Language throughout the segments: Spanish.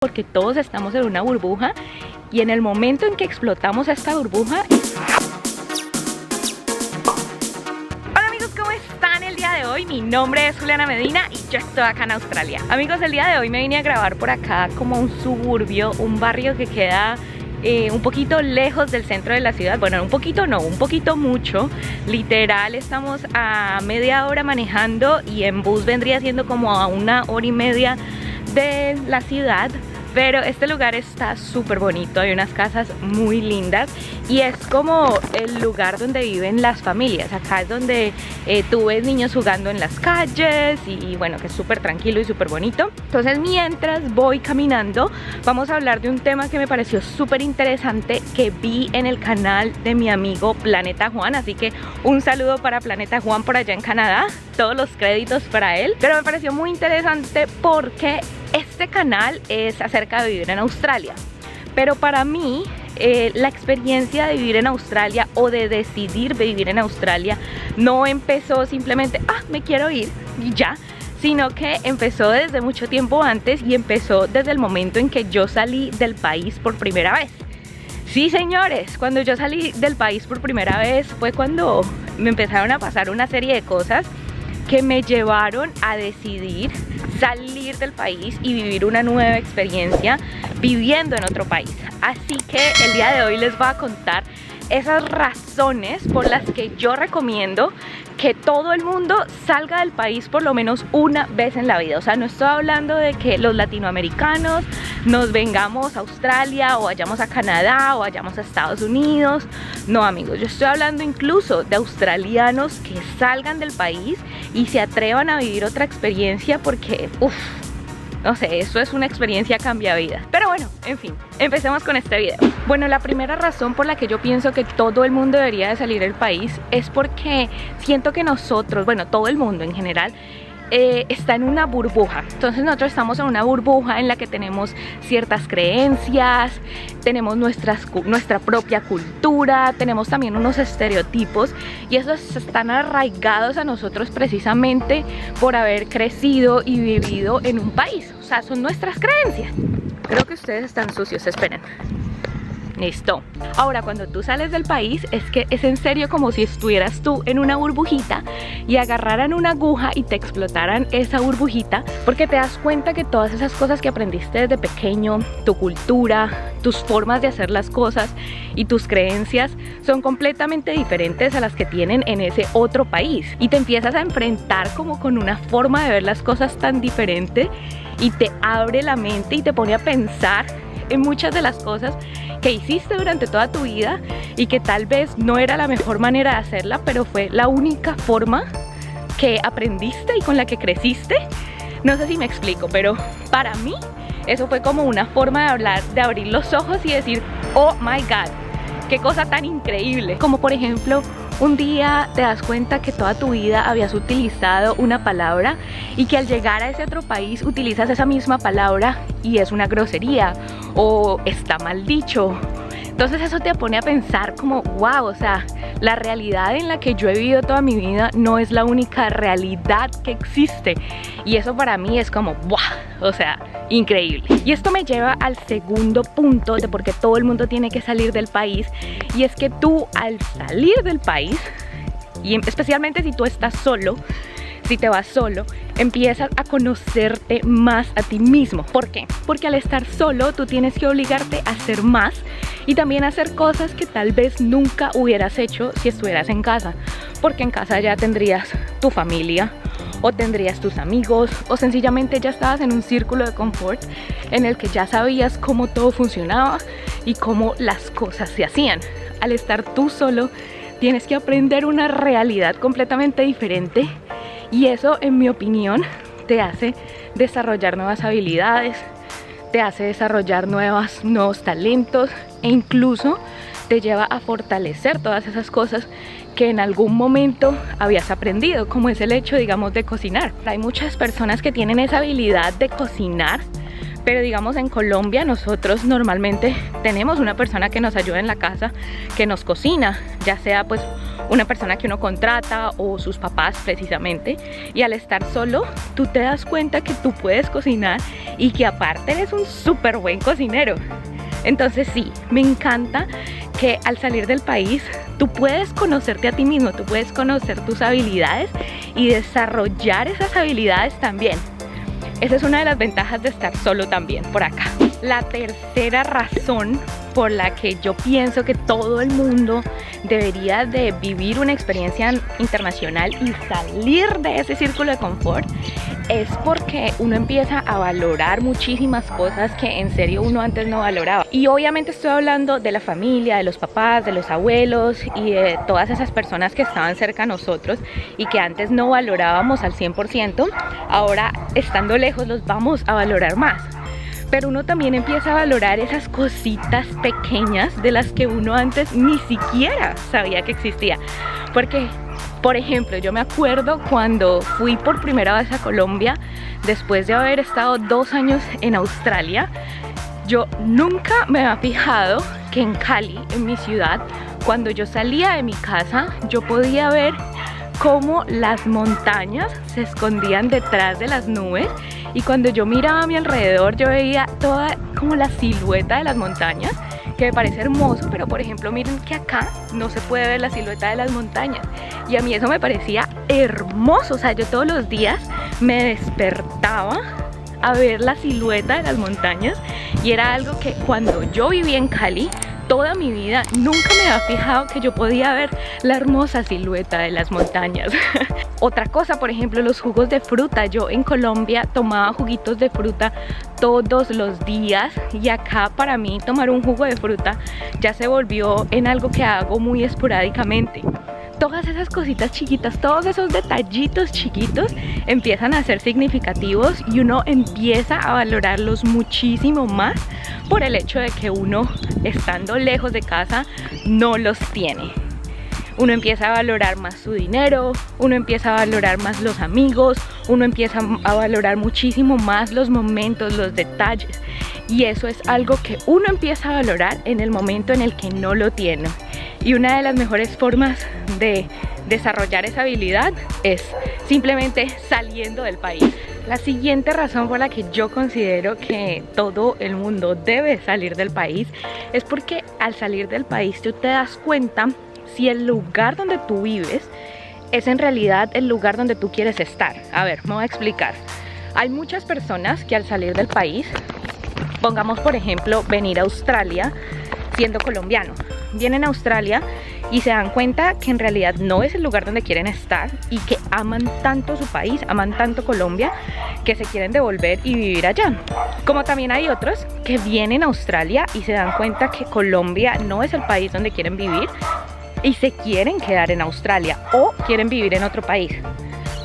porque todos estamos en una burbuja y en el momento en que explotamos esta burbuja... Hola amigos, ¿cómo están el día de hoy? Mi nombre es Juliana Medina y yo estoy acá en Australia. Amigos, el día de hoy me vine a grabar por acá como un suburbio, un barrio que queda un poquito lejos del centro de la ciudad. Bueno, un poquito no, un poquito mucho. Literal estamos a media hora manejando y en bus vendría siendo como a 1 hora y media de la ciudad. Pero este lugar está súper bonito, hay unas casas muy lindas y es como el lugar donde viven las familias. Acá es donde tú ves niños jugando en las calles y bueno, que es súper tranquilo y súper bonito. Entonces mientras voy caminando vamos a hablar de un tema que me pareció súper interesante que vi en el canal de mi amigo Planeta Juan. Así que un saludo para Planeta Juan por allá en Canadá, todos los créditos para él. Pero me pareció muy interesante porque este canal es acerca de vivir en Australia, pero para mí la experiencia de vivir en Australia o de decidir vivir en Australia no empezó simplemente, me quiero ir y ya, sino que empezó desde mucho tiempo antes y empezó desde el momento en que yo salí del país por primera vez. Sí, señores, cuando yo salí del país por primera vez fue cuando me empezaron a pasar una serie de cosas que me llevaron a decidir salir del país y vivir una nueva experiencia viviendo en otro país. Así que el día de hoy les voy a contar esas razones por las que yo recomiendo que todo el mundo salga del país por lo menos una vez en la vida. O sea, no estoy hablando de que los latinoamericanos nos vengamos a Australia o vayamos a Canadá o vayamos a Estados Unidos. No, amigos, yo estoy hablando incluso de australianos que salgan del país y se atrevan a vivir otra experiencia porque, no sé, eso es una experiencia cambia vida. Pero bueno, en fin, empecemos con este video. Bueno, la primera razón por la que yo pienso que todo el mundo debería de salir del país es porque siento que nosotros, bueno, todo el mundo en general, está en una burbuja. Entonces nosotros estamos en una burbuja en la que tenemos ciertas creencias, tenemos nuestra propia cultura, tenemos también unos estereotipos y esos están arraigados a nosotros precisamente por haber crecido y vivido en un país. O sea, son nuestras creencias. Creo que ustedes están sucios, esperen. Listo. Ahora, cuando tú sales del país es que es en serio como si estuvieras tú en una burbujita y agarraran una aguja y te explotaran esa burbujita, porque te das cuenta que todas esas cosas que aprendiste desde pequeño, tu cultura, tus formas de hacer las cosas y tus creencias son completamente diferentes a las que tienen en ese otro país y te empiezas a enfrentar como con una forma de ver las cosas tan diferente y te abre la mente y te pone a pensar en muchas de las cosas que hiciste durante toda tu vida y que tal vez no era la mejor manera de hacerla, pero fue la única forma que aprendiste y con la que creciste. No sé si me explico, pero para mí eso fue como una forma de hablar, de abrir los ojos y decir, oh my god, qué cosa tan increíble. Como por ejemplo, un día te das cuenta que toda tu vida habías utilizado una palabra y que al llegar a ese otro país utilizas esa misma palabra y es una grosería o está mal dicho. Entonces eso te pone a pensar como, wow, o sea, la realidad en la que yo he vivido toda mi vida no es la única realidad que existe. Y eso para mí es como, wow, o sea, increíble. Y esto me lleva al segundo punto de por qué todo el mundo tiene que salir del país. Y es que tú al salir del país, y especialmente si tú estás solo, si te vas solo, empiezas a conocerte más a ti mismo. ¿Por qué? Porque al estar solo tú tienes que obligarte a hacer más y también a hacer cosas que tal vez nunca hubieras hecho si estuvieras en casa. Porque en casa ya tendrías tu familia o tendrías tus amigos o sencillamente ya estabas en un círculo de confort en el que ya sabías cómo todo funcionaba y cómo las cosas se hacían. Al estar tú solo tienes que aprender una realidad completamente diferente. Y eso, en mi opinión, te hace desarrollar nuevas habilidades, te hace desarrollar nuevos talentos e incluso te lleva a fortalecer todas esas cosas que en algún momento habías aprendido, como es el hecho, digamos, de cocinar. Hay muchas personas que tienen esa habilidad de cocinar, pero digamos en Colombia nosotros normalmente tenemos una persona que nos ayuda en la casa, que nos cocina, ya sea pues una persona que uno contrata o sus papás precisamente, y al estar solo tú te das cuenta que tú puedes cocinar y que aparte eres un súper buen cocinero. Entonces sí, me encanta que al salir del país tú puedes conocerte a ti mismo, tú puedes conocer tus habilidades y desarrollar esas habilidades también. Esa es una de las ventajas de estar solo también por acá. La tercera razón por la que yo pienso que todo el mundo debería de vivir una experiencia internacional y salir de ese círculo de confort es porque uno empieza a valorar muchísimas cosas que en serio uno antes no valoraba. Y obviamente estoy hablando de la familia, de los papás, de los abuelos y de todas esas personas que estaban cerca a nosotros y que antes no valorábamos al 100%, ahora estando lejos los vamos a valorar más. Pero uno también empieza a valorar esas cositas pequeñas de las que uno antes ni siquiera sabía que existía. Porque, por ejemplo, yo me acuerdo cuando fui por primera vez a Colombia, después de haber estado 2 años en Australia, yo nunca me había fijado que en Cali, en mi ciudad, cuando yo salía de mi casa, yo podía ver cómo las montañas se escondían detrás de las nubes. Y cuando yo miraba a mi alrededor, yo veía toda como la silueta de las montañas, que me parece hermoso, pero por ejemplo miren que acá no se puede ver la silueta de las montañas. Y a mí eso me parecía hermoso, o sea, yo todos los días me despertaba a ver la silueta de las montañas y era algo que cuando yo vivía en Cali, toda mi vida nunca me había fijado que yo podía ver la hermosa silueta de las montañas. Otra cosa, por ejemplo, los jugos de fruta. Yo en Colombia tomaba juguitos de fruta todos los días y acá para mí tomar un jugo de fruta ya se volvió en algo que hago muy esporádicamente. Todas esas cositas chiquitas, todos esos detallitos chiquitos empiezan a ser significativos y uno empieza a valorarlos muchísimo más por el hecho de que uno, estando lejos de casa, no los tiene. Uno empieza a valorar más su dinero, uno empieza a valorar más los amigos, uno empieza a valorar muchísimo más los momentos, los detalles. Y eso es algo que uno empieza a valorar en el momento en el que no lo tiene. Y una de las mejores formas de desarrollar esa habilidad es simplemente saliendo del país. La siguiente razón por la que yo considero que todo el mundo debe salir del país es porque al salir del país tú te das cuenta si el lugar donde tú vives es en realidad el lugar donde tú quieres estar. A ver, me voy a explicar. Hay muchas personas que al salir del país, pongamos por ejemplo venir a Australia siendo colombiano, vienen a Australia y se dan cuenta que en realidad no es el lugar donde quieren estar y que aman tanto su país, aman tanto Colombia, que se quieren devolver y vivir allá. Como también hay otros que vienen a Australia y se dan cuenta que Colombia no es el país donde quieren vivir y se quieren quedar en Australia o quieren vivir en otro país.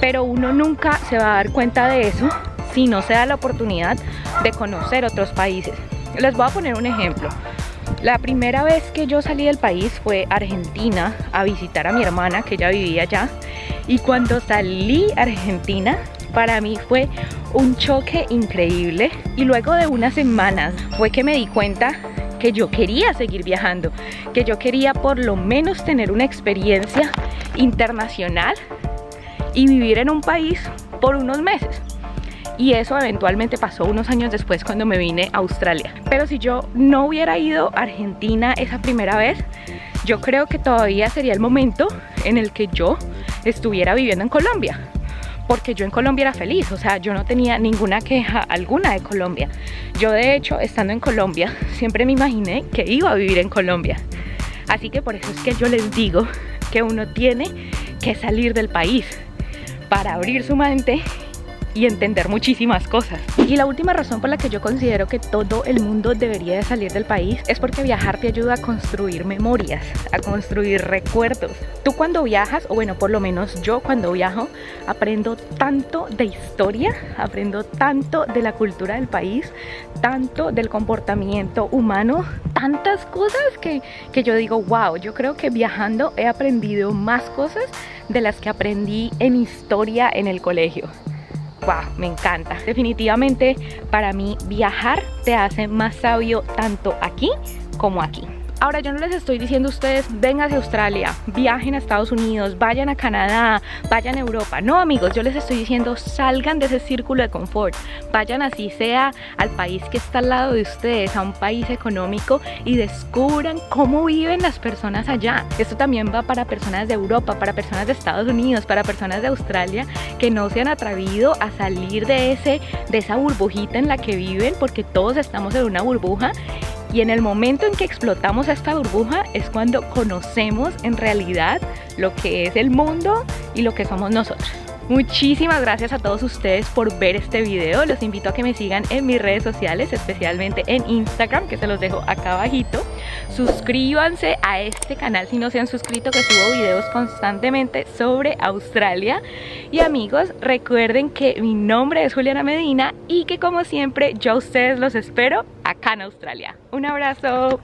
Pero uno nunca se va a dar cuenta de eso si no se da la oportunidad de conocer otros países. Les voy a poner un ejemplo. La primera vez que yo salí del país fue a Argentina a visitar a mi hermana que ella vivía allá, y cuando salí a Argentina para mí fue un choque increíble y luego de unas semanas fue que me di cuenta que yo quería seguir viajando, que yo quería por lo menos tener una experiencia internacional y vivir en un país por unos meses. Y eso eventualmente pasó unos años después cuando me vine a Australia. Pero si yo no hubiera ido a Argentina esa primera vez, yo creo que todavía sería el momento en el que yo estuviera viviendo en Colombia. Porque yo en Colombia era feliz, o sea, yo no tenía ninguna queja alguna de Colombia. Yo de hecho, estando en Colombia, siempre me imaginé que iba a vivir en Colombia. Así que por eso es que yo les digo que uno tiene que salir del país para abrir su mente y entender muchísimas cosas. Y la última razón por la que yo considero que todo el mundo debería de salir del país es porque viajar te ayuda a construir memorias, a construir recuerdos. Tú cuando viajas, o bueno, por lo menos yo cuando viajo, aprendo tanto de historia, aprendo tanto de la cultura del país, tanto del comportamiento humano, tantas cosas que yo digo, wow, yo creo que viajando he aprendido más cosas de las que aprendí en historia en el colegio. Wow, me encanta. Definitivamente para mí viajar te hace más sabio tanto aquí como aquí. Ahora, yo no les estoy diciendo a ustedes, vengan a Australia, viajen a Estados Unidos, vayan a Canadá, vayan a Europa. No, amigos, yo les estoy diciendo, salgan de ese círculo de confort. Vayan así sea al país que está al lado de ustedes, a un país económico, y descubran cómo viven las personas allá. Esto también va para personas de Europa, para personas de Estados Unidos, para personas de Australia que no se han atrevido a salir de esa burbujita en la que viven, porque todos estamos en una burbuja. Y en el momento en que explotamos esta burbuja es cuando conocemos en realidad lo que es el mundo y lo que somos nosotros. Muchísimas gracias a todos ustedes por ver este video. Los invito a que me sigan en mis redes sociales, especialmente en Instagram, que se los dejo acá abajito. Suscríbanse a este canal si no se han suscrito, que subo videos constantemente sobre Australia. Y amigos, recuerden que mi nombre es Juliana Medina y que como siempre yo a ustedes los espero acá en Australia. Un abrazo.